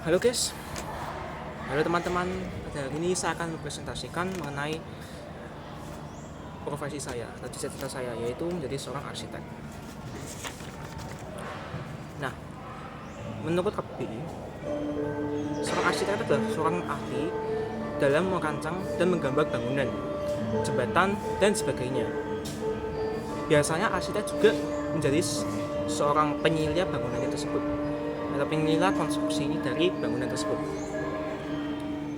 Halo guys, halo teman-teman. Pada hari ini saya akan mempresentasikan mengenai profesi saya atau cita-cita saya, yaitu menjadi seorang arsitek. Nah, menurut KBBI, seorang arsitek adalah seorang ahli dalam merancang dan menggambar bangunan, jembatan, dan sebagainya. Biasanya arsitek juga menjadi seorang penyelia bangunan tersebut atau penyelia konstruksi dari bangunan tersebut.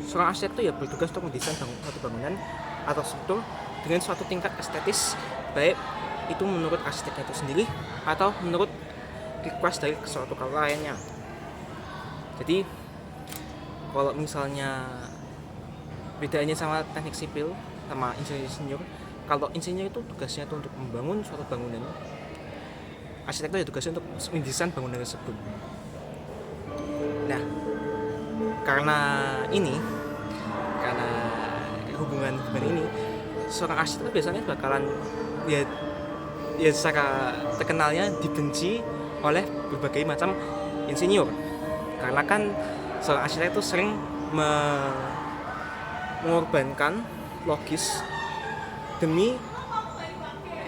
Seorang arsitek itu ya bertugas untuk mendesain suatu bangunan atau struktur dengan suatu tingkat estetis, baik itu menurut arsiteknya itu sendiri atau menurut request dari suatu lainnya. Jadi kalau misalnya bedanya sama teknik sipil sama insinyur, kalau insinyur itu tugasnya itu untuk membangun suatu bangunan, arsitek itu ya tugasnya untuk mendesain bangunan tersebut. Nah, karena hubungan ini, seorang arsitek biasanya bakalan ya secara terkenalnya dibenci oleh berbagai macam insinyur, karena kan seorang arsitek itu sering mengorbankan logis demi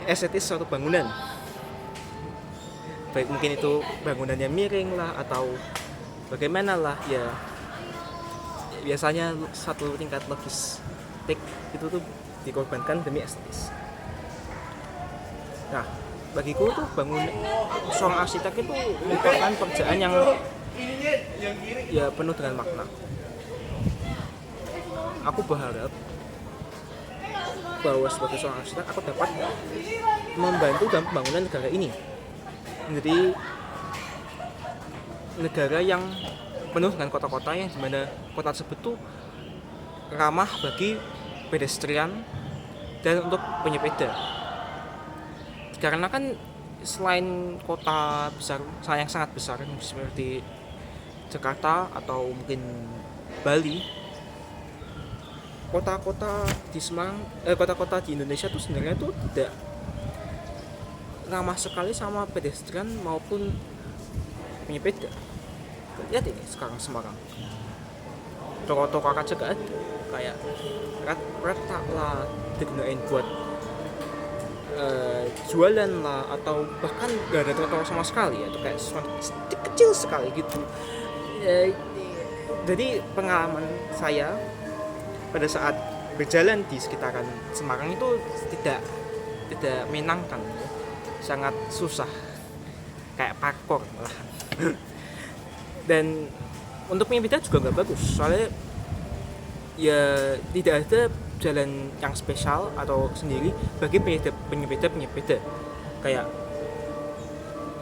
estetis suatu bangunan, baik mungkin itu bangunannya miring lah atau bagaimana lah ya. Biasanya satu tingkat logistik itu tuh dikorbankan demi estetis. Nah, bagiku tuh seorang arsitek itu merupakan pekerjaan yang ya penuh dengan makna. Aku berharap bahwa sebagai seorang arsitek aku dapat membantu dalam pembangunan negara ini menjadi negara yang penuh dengan kota-kota yang dimana kota tersebut tuh ramah bagi pedestrian dan untuk penyepeda. Karena kan selain kota besar, yang sangat besar seperti Jakarta atau mungkin Bali, kota-kota di Indonesia tuh sebenarnya tuh tidak ramah sekali sama pedestrian maupun penyepeda. Lihat ini sekarang Semarang, toko-toko kaca gak ada, kayak retak lah digunain buat jualan lah, atau bahkan gak ada toko sama sekali, atau kayak kecil sekali gitu. Jadi pengalaman saya pada saat berjalan di sekitaran Semarang itu tidak menyenangkan, sangat susah, kayak parkour malah. Dan untuk penyepeda juga nggak bagus, soalnya ya tidak ada jalan yang spesial atau sendiri bagi penyepeda. Kayak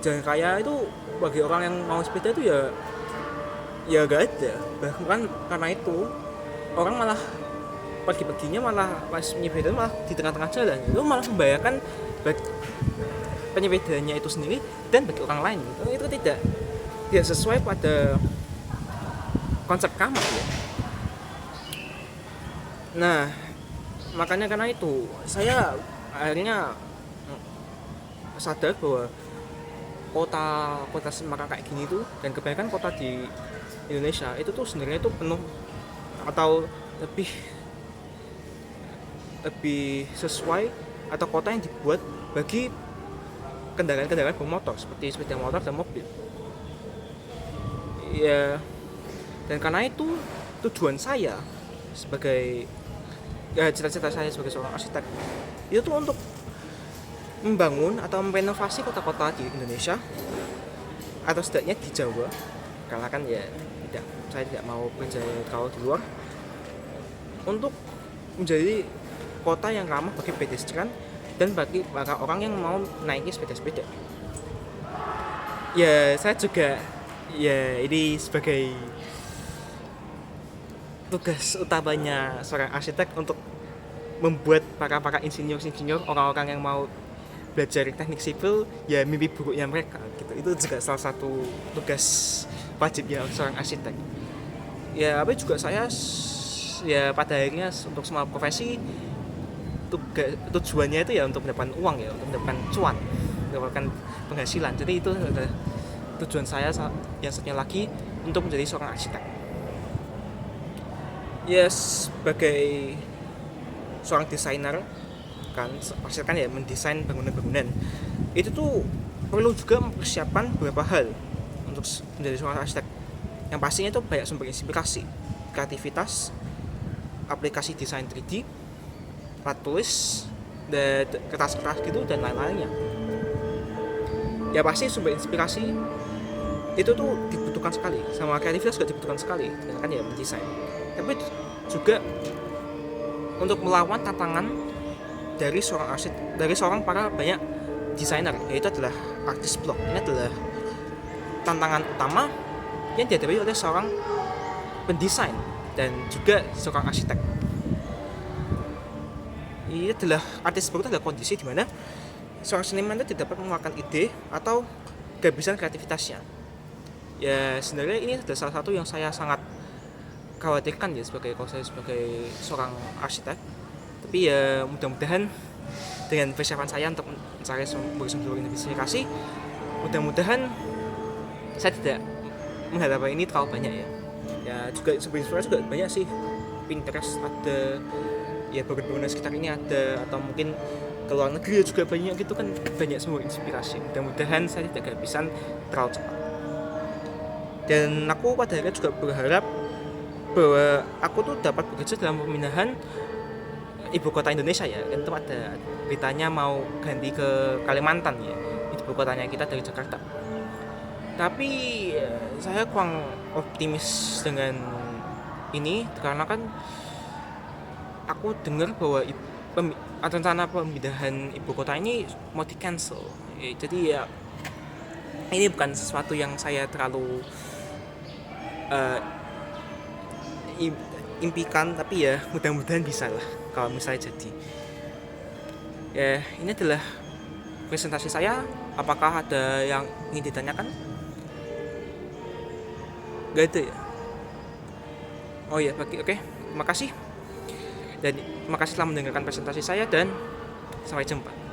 jalan raya itu bagi orang yang mau sepeda itu ya nggak ada. Bahkan karena itu orang malah pagi-paginya malah pas penyepeda malah di tengah-tengah jalan itu malah membahayakan penyepedanya itu sendiri dan bagi orang lain. Itu tidak sesuai pada konsep kami ya. Nah, makanya karena itu saya akhirnya sadar bahwa kota Semarang kayak gini tuh, dan kebanyakan kota di Indonesia itu tuh sebenarnya itu penuh atau lebih sesuai atau kota yang dibuat bagi kendaraan bermotor seperti sepeda motor dan mobil. Ya, dan karena itu tujuan saya sebagai cita-cita saya sebagai seorang arsitek itu tuh untuk membangun atau merenovasi kota-kota di Indonesia atau setidaknya di Jawa, karena kan ya saya tidak mau berjaya kalau di luar, untuk menjadi kota yang ramah bagi pedestrian dan bagi para orang yang mau naiki sepeda-sepeda. Ya, saya juga ya ini sebagai tugas utamanya seorang arsitek untuk membuat para insinyur orang-orang yang mau belajar teknik sipil ya mimpi buruknya mereka gitu. Itu juga salah satu tugas wajibnya seorang arsitek. Ya, tapi juga saya ya pada akhirnya untuk semua profesi tujuannya itu ya untuk mendapatkan uang, ya untuk mendapatkan cuan, mendapatkan penghasilan. Jadi itu adalah tujuan saya yang satunya lagi untuk menjadi seorang arsitek. Ya sebagai seorang desainer kan, arsitek kan ya mendesain bangunan-bangunan. Itu tuh perlu juga mempersiapkan beberapa hal untuk menjadi seorang arsitek. Yang pastinya itu banyak sumber inspirasi, kreativitas, aplikasi desain 3D, plat tulis, dan kertas-kertas gitu dan lain-lainnya. Ya pasti sumber inspirasi itu tuh dibutuhkan sekali, sama kreativitas juga dibutuhkan sekali, kan ya mendesain. Tapi juga untuk melawan tantangan dari seorang arsitek, dari seorang para banyak desainer, yaitu adalah artist block. Ini adalah tantangan utama yang dihadapi oleh seorang pendesain dan juga seorang arsitek. Ini adalah artist block, adalah kondisi di mana seorang seniman itu tidak dapat mengeluarkan ide atau kehabisan kreativitasnya. Ya sebenarnya ini adalah salah satu yang saya sangat khawatirkan ya kalau saya sebagai seorang arsitek. Tapi ya mudah-mudahan dengan persiapan saya untuk mencari sumber inspirasi, mudah-mudahan saya tidak menghadapi ini terlalu banyak ya. Ya juga sumber inspirasi juga banyak sih, Pinterest ada, ya bangunan sekitar ini ada, atau mungkin ke luar negeri juga banyak gitu kan, banyak sumber inspirasi. Mudah-mudahan saya tidak kehabisan terlalu cepat. Dan aku pada akhirnya juga berharap bahwa aku tuh dapat bekerja dalam pemindahan ibu kota Indonesia ya. Kan itu ada beritanya mau ganti ke Kalimantan ya, ibu kotanya kita dari Jakarta. Tapi saya kurang optimis dengan ini karena kan aku dengar bahwa rencana pemindahan ibu kota ini mau di cancel. Jadi ya ini bukan sesuatu yang saya terlalu impikan, tapi ya mudah-mudahan bisa lah kalau misalnya jadi. Ya ini adalah presentasi saya. Apakah ada yang ingin ditanyakan? Gak itu ya? Oh ya, oke. Terima kasih. Dan terima kasih telah mendengarkan presentasi saya dan sampai jumpa.